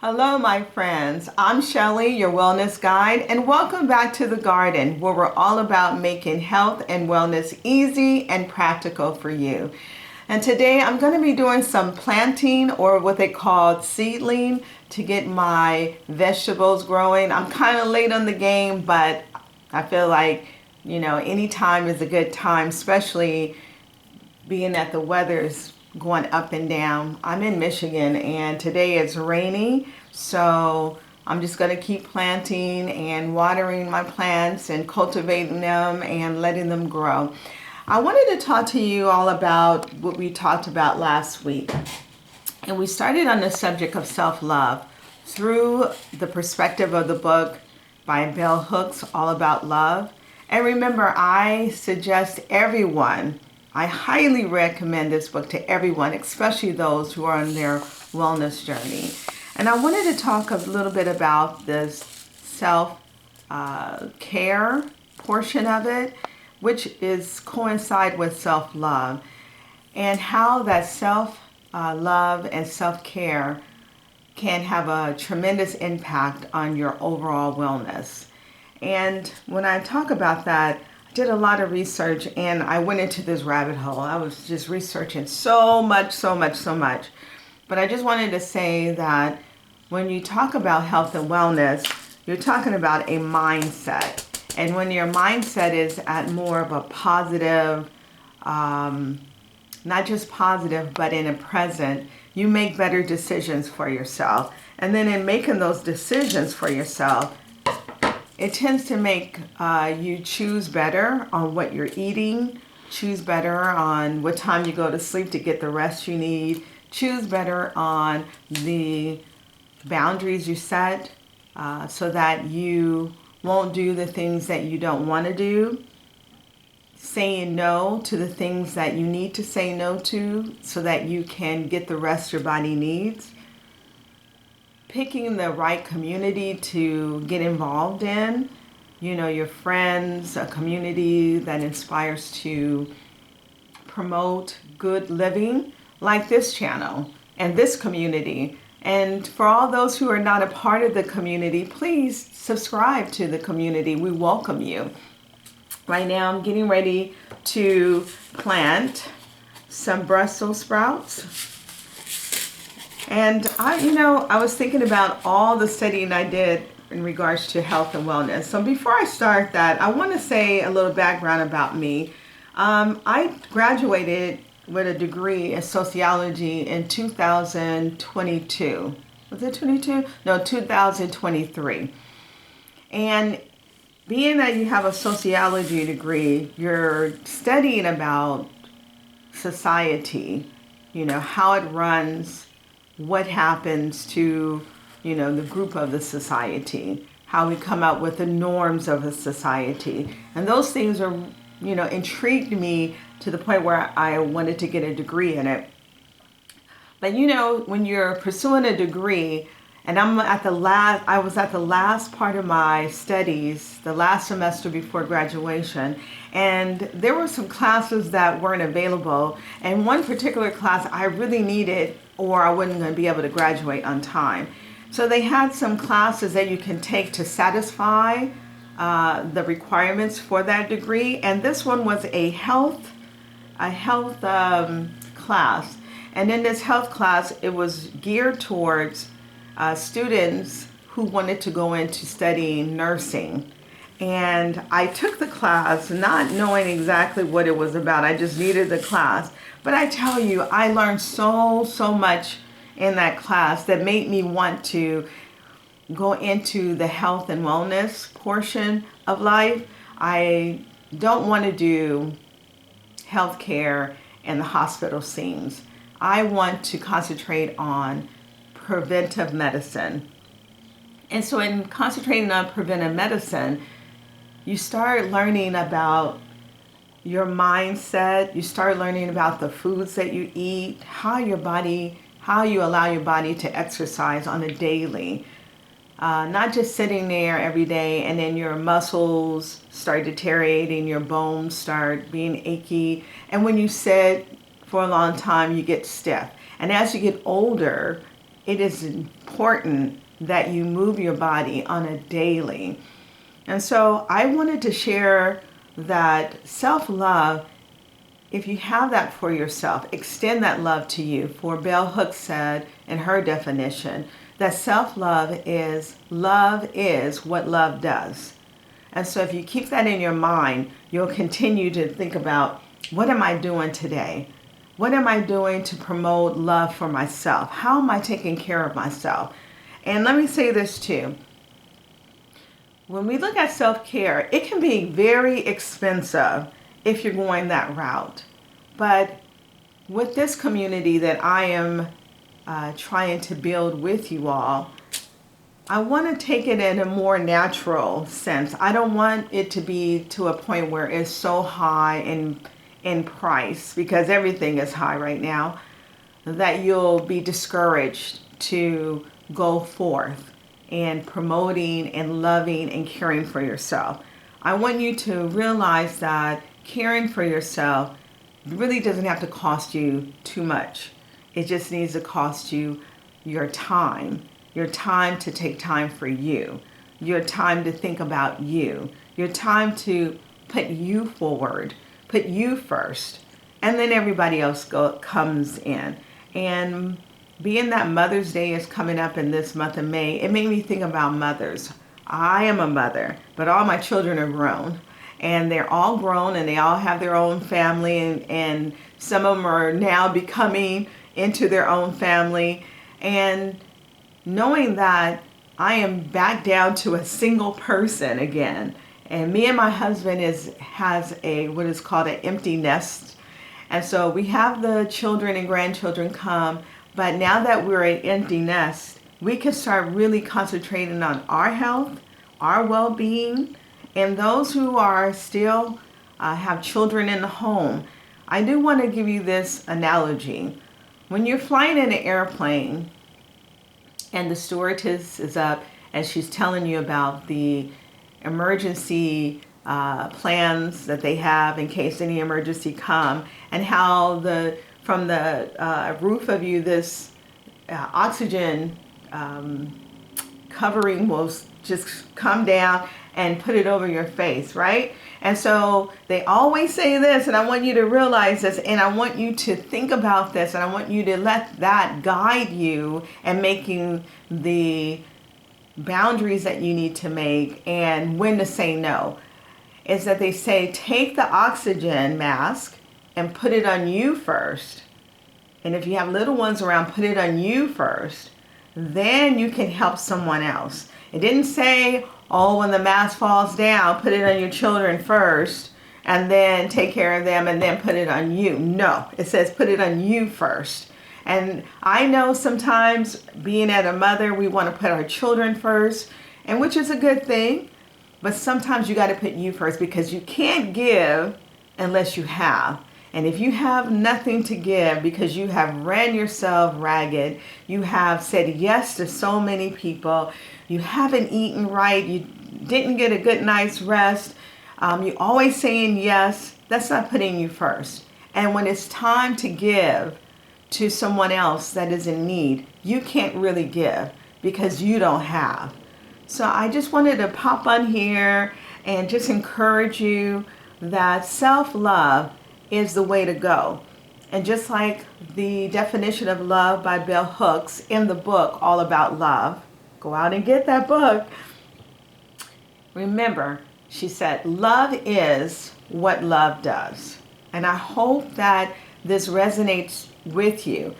Hello, my friends. I'm Shelly, your wellness guide, and welcome back to the garden where we're all about making health and wellness easy and practical for you. And today I'm going to be doing some planting, or what they call seedling, to get my vegetables growing. I'm kind of late on the game, but I feel like, any time is a good time, especially being that the weather's going up and down. I'm in Michigan and today it's rainy, so I'm just going to keep planting and watering my plants and cultivating them and letting them grow. I wanted to talk to you all about what we talked about last week. And we started on the subject of self-love through the perspective of the book by Bell Hooks, All About Love. And remember, I highly recommend this book to everyone, especially those who are on their wellness journey. And I wanted to talk a little bit about this self-care portion of it, which is coincide with self-love, and how that self-love and self-care can have a tremendous impact on your overall wellness. And when I talk about that, I did a lot of research and I went into this rabbit hole. I was just researching so much. But I just wanted to say that when you talk about health and wellness, you're talking about a mindset. And when your mindset is at more of a positive, not just positive, but in a present, you make better decisions for yourself. And then in making those decisions for yourself, it tends to make you choose better on what you're eating, choose better on what time you go to sleep to get the rest you need, choose better on the boundaries you set so that you won't do the things that you don't want to do, saying no to the things that you need to say no to so that you can get the rest your body needs. Picking the right community to get involved in, your friends, a community that inspires to promote good living, like this channel and this community. And for all those who are not a part of the community, please subscribe to the community. We welcome you. Right now I'm getting ready to plant some Brussels sprouts. And I was thinking about all the studying I did in regards to health and wellness. So before I start that, I want to say a little background about me. I graduated with a degree in sociology in 2022. Was it 22? No, 2023. And being that you have a sociology degree, you're studying about society, how it runs, what happens to, the group of the society, how we come up with the norms of a society. And those things are, intrigued me to the point where I wanted to get a degree in it. But, when you're pursuing a degree, and I was at the last part of my studies, the last semester before graduation, and there were some classes that weren't available. And one particular class I really needed, or I wasn't going to be able to graduate on time. So they had some classes that you can take to satisfy the requirements for that degree. And this one was a health class. And in this health class, it was geared towards students who wanted to go into studying nursing. And I took the class not knowing exactly what it was about. I just needed the class. But I tell you, I learned so much in that class that made me want to go into the health and wellness portion of life. I don't want to do healthcare and the hospital scenes. I want to concentrate on preventive medicine. And so in concentrating on preventive medicine, you start learning about your mindset, you start learning about the foods that you eat, how you allow your body to exercise on a daily. Not just sitting there every day and then your muscles start deteriorating, your bones start being achy. And when you sit for a long time, you get stiff. And as you get older, it is important that you move your body on a daily. And so I wanted to share that self-love, if you have that for yourself, extend that love to you. For Bell Hooks said in her definition that self-love is what love does. And so if you keep that in your mind, you'll continue to think about, what am I doing today? What am I doing to promote love for myself? How am I taking care of myself? And let me say this too. When we look at self-care, it can be very expensive if you're going that route. But with this community that I am trying to build with you all, I want to take it in a more natural sense. I don't want it to be to a point where it's so high in price, because everything is high right now, that you'll be discouraged to go forth and promoting and loving and caring for yourself. I want you to realize that caring for yourself really doesn't have to cost you too much. It just needs to cost you your time to take time for you, your time to think about you, your time to put you forward, put you first, and then everybody else comes in. And being that Mother's Day is coming up in this month of May, it made me think about mothers. I am a mother, but all my children are grown. And they're all grown and they all have their own family, and some of them are now becoming into their own family. And knowing that I am back down to a single person again. And me and my husband has a what is called an empty nest. And so we have the children and grandchildren come, but now that we're an empty nest, we can start really concentrating on our health, our well-being, and those who are still have children in the home. I do want to give you this analogy. When you're flying in an airplane and the stewardess is up and she's telling you about the emergency plans that they have in case any emergency come, and how from the roof of you this oxygen covering will just come down and put it over your face, right? And so they always say this, and I want you to realize this, and I want you to think about this, and I want you to let that guide you in making the boundaries that you need to make and when to say no. Is that they say, take the oxygen mask and put it on you first. And if you have little ones around, put it on you first. Then you can help someone else. It didn't say, oh, when the mask falls down, put it on your children first and then take care of them and then put it on you. No, it says put it on you first. And I know sometimes being as a mother, we want to put our children first, and which is a good thing. But sometimes you got to put you first, because you can't give unless you have. And if you have nothing to give because you have ran yourself ragged, you have said yes to so many people, you haven't eaten right, you didn't get a good night's rest, you're always saying yes, that's not putting you first. And when it's time to give to someone else that is in need, you can't really give because you don't have. So I just wanted to pop on here and just encourage you that self-love is the way to go. And just like the definition of love by Bell Hooks in the book All About Love, go out and get that book. Remember, she said, love is what love does. And I hope that this resonates with you.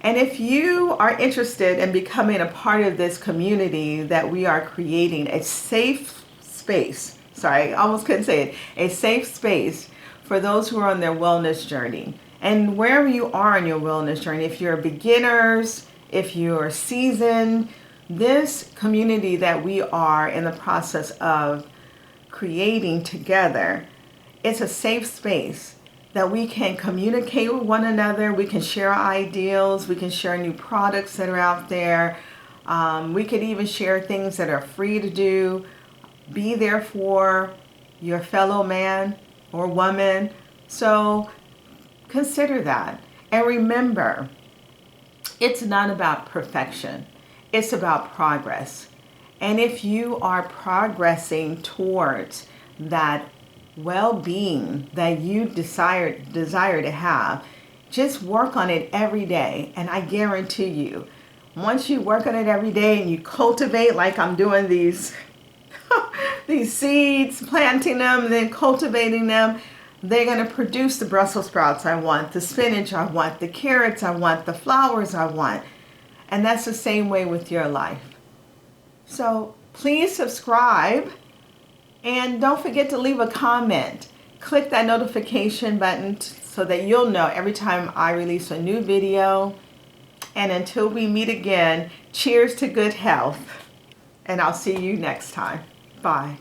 And if you are interested in becoming a part of this community that we are creating, a safe space, sorry, I almost couldn't say it, a safe space for those who are on their wellness journey. And wherever you are on your wellness journey, if you're beginners, if you're seasoned, this community that we are in the process of creating together, it's a safe space that we can communicate with one another, we can share our ideals, we can share new products that are out there, we could even share things that are free to do, be there for your fellow man or woman. So consider that. And remember, it's not about perfection. It's about progress. And if you are progressing towards that well-being that you desire to have, just work on it every day. And I guarantee you, once you work on it every day and you cultivate, like I'm doing these these seeds, planting them, then cultivating them, they're going to produce the Brussels sprouts I want, the spinach I want, the carrots I want, the flowers I want. And that's the same way with your life. So please subscribe and don't forget to leave a comment. Click that notification button so that you'll know every time I release a new video. And until we meet again, cheers to good health. And I'll see you next time. Bye.